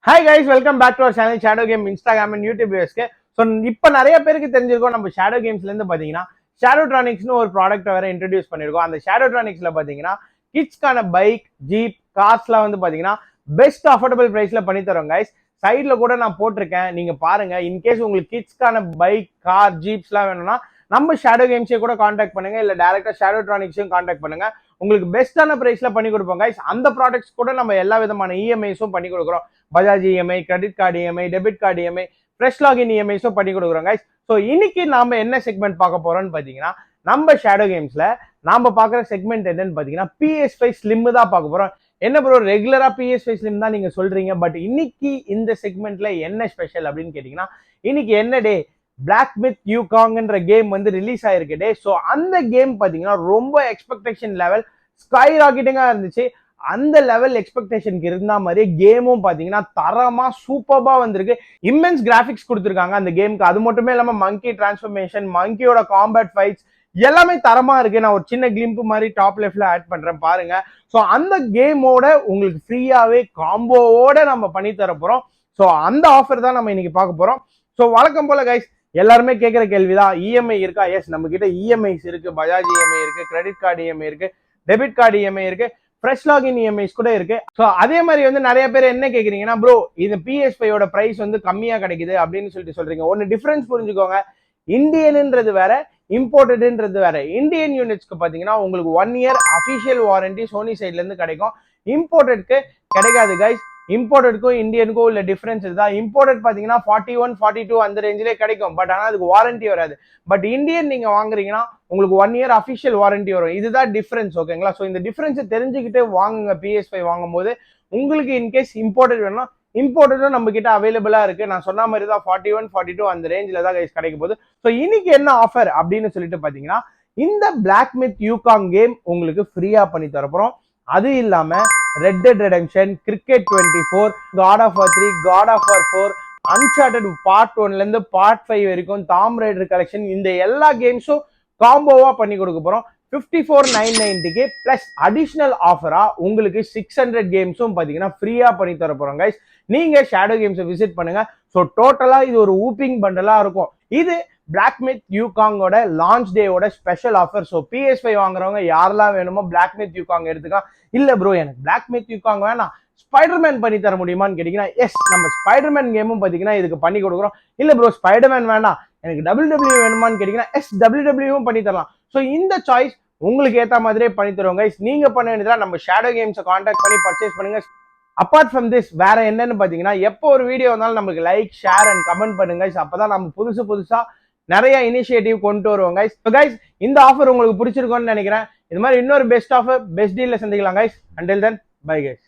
Hi guys, welcome back to our channel shadow game Instagram and YouTube வியூஸ்க்கு. So இப்போ நிறைய பேருக்கு தெரிஞ்சிருக்கோம், நம்ம ஷேடோ கேம்ஸ்லேருந்து பார்த்தீங்கன்னா ஷேடோட்ரானிக்ஸ்னு ஒரு ப்ராடக்ட்டை வேறு இன்ட்ரடியூஸ் பண்ணியிருக்கோம். அந்த ஷேடோட்ரானிக்ஸில் பார்த்தீங்கன்னா கிட்ஸ்க்கான பைக், ஜீப், கார்ஸ்லாம் வந்து பார்த்தீங்கன்னா பெஸ்ட் அஃபோர்டபுள் ப்ரைஸில் பண்ணி தரோம் கைஸ். சைடில் கூட நான் போட்டிருக்கேன், நீங்கள் பாருங்கள். இன்கேஸ் உங்களுக்கு கிட்ஸ்க்கான பைக், கார், ஜீப்ஸ்லாம் வேணும்னா நம்ம ஷேடோ கேம்ஸே கூட காண்டாக்ட் பண்ணுங்க, இல்லை டேரெக்டாக ஷேடோட்ரானிக்ஸையும் காண்டாக்ட் பண்ணுங்க. உங்களுக்கு பெஸ்ட்டான ப்ரைஸில் பண்ணி கொடுப்போம் கைஸ். அந்த ப்ராடக்ட்ஸ் கூட நம்ம எல்லா விதமான இஎம்ஐஸும் பண்ணி கொடுக்குறோம். Bajaj EMI, credit card EMI, debit card EMI, fresh login இஎம்ஐஸும் பண்ணி கொடுக்குறோம் கைஸ். ஸோ இன்னைக்கு நாம என்ன செக்மெண்ட் பார்க்க போறோம்னு பார்த்தீங்கன்னா, நம்ம ஷேடோ கேம்ஸ்ல நாம பார்க்குற செக்மெண்ட் என்னன்னு பார்த்தீங்கன்னா PS5 ஸ்லிம் தான் பார்க்க போறோம். என்ன ப்ரோ ரெகுலரா PS5 ஸ்லிம் தான் நீங்க சொல்றீங்க, பட் இன்னைக்கு இந்த செக்மெண்ட்ல என்ன ஸ்பெஷல் அப்படின்னு கேட்டீங்கன்னா, இன்னைக்கு என்ன டே? பிளாக் மித் யூகாங்ன்ற கேம் வந்து ரிலீஸ் ஆயிருக்கு டே. ஸோ அந்த கேம் பார்த்தீங்கன்னா ரொம்ப எக்ஸ்பெக்டேஷன் லெவல் ஸ்கை ராக்கெட்டிங்கா இருந்துச்சு. அந்த லெவல் எக்ஸ்பெக்டேஷனுக்கு இருந்த மாதிரி கேமும் பாத்தீங்கன்னா தரமா சூப்பர்பா வந்திருக்கு. இம்மென்ஸ் கிராபிக்ஸ் கொடுத்துருக்காங்க அந்த கேமுக்கு. அது மட்டுமே இல்லாம மங்கி டிரான்ஸ்ஃபர்மேஷன், மங்கியோட காம்பேட் ஃபைட்ஸ் எல்லாமே தரமா இருக்கு. நான் ஒரு சின்ன கிளிம்ப் மாதிரி டாப் லெஃப்ட்ல ஆட் பண்றேன் பாருங்க. ஸோ அந்த கேமோட உங்களுக்கு ஃப்ரீயாவே காம்போவோட நம்ம பண்ணி தர போறோம். ஸோ அந்த ஆஃபர் தான் நம்ம இன்னைக்கு பார்க்க போறோம். ஸோ வழக்கம் போல கைஸ், எல்லாருமே கேட்கிற கேள்விதான், இஎம்ஐ இருக்கா? எஸ், நம்ம கிட்ட இஎம்ஐஸ் இருக்கு. பஜாஜ் இஎம்ஐ இருக்கு, கிரெடிட் கார்டு இஎம்ஐ இருக்கு, டெபிட் கார்டு இஎம்ஐ இருக்கு, ஃப்ரெஷ் லாகின் இஎம்ஐஸ் கூட இருக்கு. ஸோ அதே மாதிரி வந்து நிறைய பேர் என்ன கேட்குறீங்கன்னா, ப்ரோ இது PS5 பிரைஸ் வந்து கம்மியா கிடைக்குது அப்படின்னு சொல்றீங்க. ஒன்னு டிஃபரன்ஸ் புரிஞ்சுக்கோங்க. இந்தியன்ன்றது வேற, இம்போர்ட்டட்ன்றது வேற. இந்தியன் யூனிட்ஸ்க்கு பாத்தீங்கன்னா உங்களுக்கு 1 இயர் அபிஷியல் வாரண்டி சோனி சைட்ல இருந்து கிடைக்கும். இம்போர்ட்டட்க்கு கிடைக்காது கைஸ். இம்போர்ட்டடுக்கும் இந்தியனுக்கும் உள்ள டிஃபரன்ஸ் இதுதான். இம்போர்ட்டட் பாத்தீங்கன்னா 41, 42 அந்த ரேஞ்சிலே கிடைக்கும். பட் ஆனால் அதுக்கு வாரண்டி வராது. பட் இந்தியன் நீங்க வாங்குறீங்கன்னா உங்களுக்கு 1 இயர் அபிஷியல் வாரண்டி வரும். இதுதான் டிஃபரன்ஸ், ஓகேங்களா? ஸோ இந்த டிஃபரன்ஸை தெரிஞ்சுக்கிட்டு வாங்குங்க. PS5 வாங்கும் போது உங்களுக்கு இன்கேஸ் இம்போர்ட்டட் வேணும்னா இம்போர்ட்டடும் நம்ம கிட்ட அவைலபிளா இருக்கு. நான் சொன்ன மாதிரி தான் 41, 42 அந்த ரேஞ்சில தான் கைஸ் கிடைக்க போகுது. ஸோ இன்னைக்கு என்ன ஆஃபர் அப்படின்னு சொல்லிட்டு பாத்தீங்கன்னா, இந்த பிளாக் மித் யூகாங் கேம் உங்களுக்கு ஃப்ரீயா பண்ணி தரப்போறோம். அது இல்லாம red dead redemption, cricket 24, God of War 3, God of War 4, uncharted part 1ல இருந்து பார்ட் 5 வரைக்கும், டாம் ரைடர் கலெக்ஷன், இந்த எல்லா கேம்ஸும் காம்போவா பண்ணி கொடுக்க போறோம். 54,990 பிளஸ் அடிஷனல் ஆஃபரா உங்களுக்கு 600 கேம்ஸும் பாத்தீங்கன்னா ஃப்ரீயா பண்ணி தர போறோம் கைஸ். நீங்க ஷேடோ கேம்ஸை விசிட் பண்ணுங்க. ஸோ டோட்டலா இது ஒரு ஊப்பிங் பண்டலா இருக்கும். இது பிளாக் மித் யூகாங்கோட லான்ச் டேவோட ஸ்பெஷல் ஆஃபர். ஸோ PS5 வாங்குறவங்க யாரெல்லாம் வேணுமோ பிளாக் மித் யூகாங் எடுத்துக்கலாம். இல்ல ப்ரோ எனக்கு பிளாக் மித் யூகாங் வேணாம், ஸ்பைடர்மேன் பண்ணி தர முடியுமான்னு கேட்டீங்கன்னா, எஸ், நம்ம ஸ்பைடர்மேன் கேமும் பாத்தீங்கன்னா இதுக்கு பண்ணி கொடுக்குறோம். இல்ல ப்ரோ ஸ்பைடர்மேன் வேணாம், எனக்கு WWE வேணுமான்னு கேட்டீங்கன்னா, எஸ், WWE பண்ணி தரலாம். ஸோ இந்த சாய்ஸ் உங்களுக்கு ஏத்த மாதிரியே பண்ணி தருவோம் கைஸ். நீங்க பண்ண வேண்டியதா நம்ம ஷேடோ கேம்ஸை கான்டாக்ட் பண்ணி பர்ச்சேஸ் பண்ணுங்க. அப்பார்ட் ஃப்ரம் திஸ் வேற என்னன்னு பாத்தீங்கன்னா, எப்போ ஒரு வீடியோ வந்தாலும் நமக்கு லைக், ஷேர் அண்ட் கமெண்ட் பண்ணுங்க. அப்பதான் நம்ம புதுசா நிறைய இனிஷியேட்டிவ் கொண்டு வருவோம் கைஸ். கைஸ், இந்த ஆஃபர் உங்களுக்கு பிடிச்சிருக்கும்னு நினைக்கிறேன். இது மாதிரி இன்னொரு பெஸ்ட் ஆஃபர், பெஸ்ட் டீல்ல சந்திக்கலாம் guys. Until then, bye guys.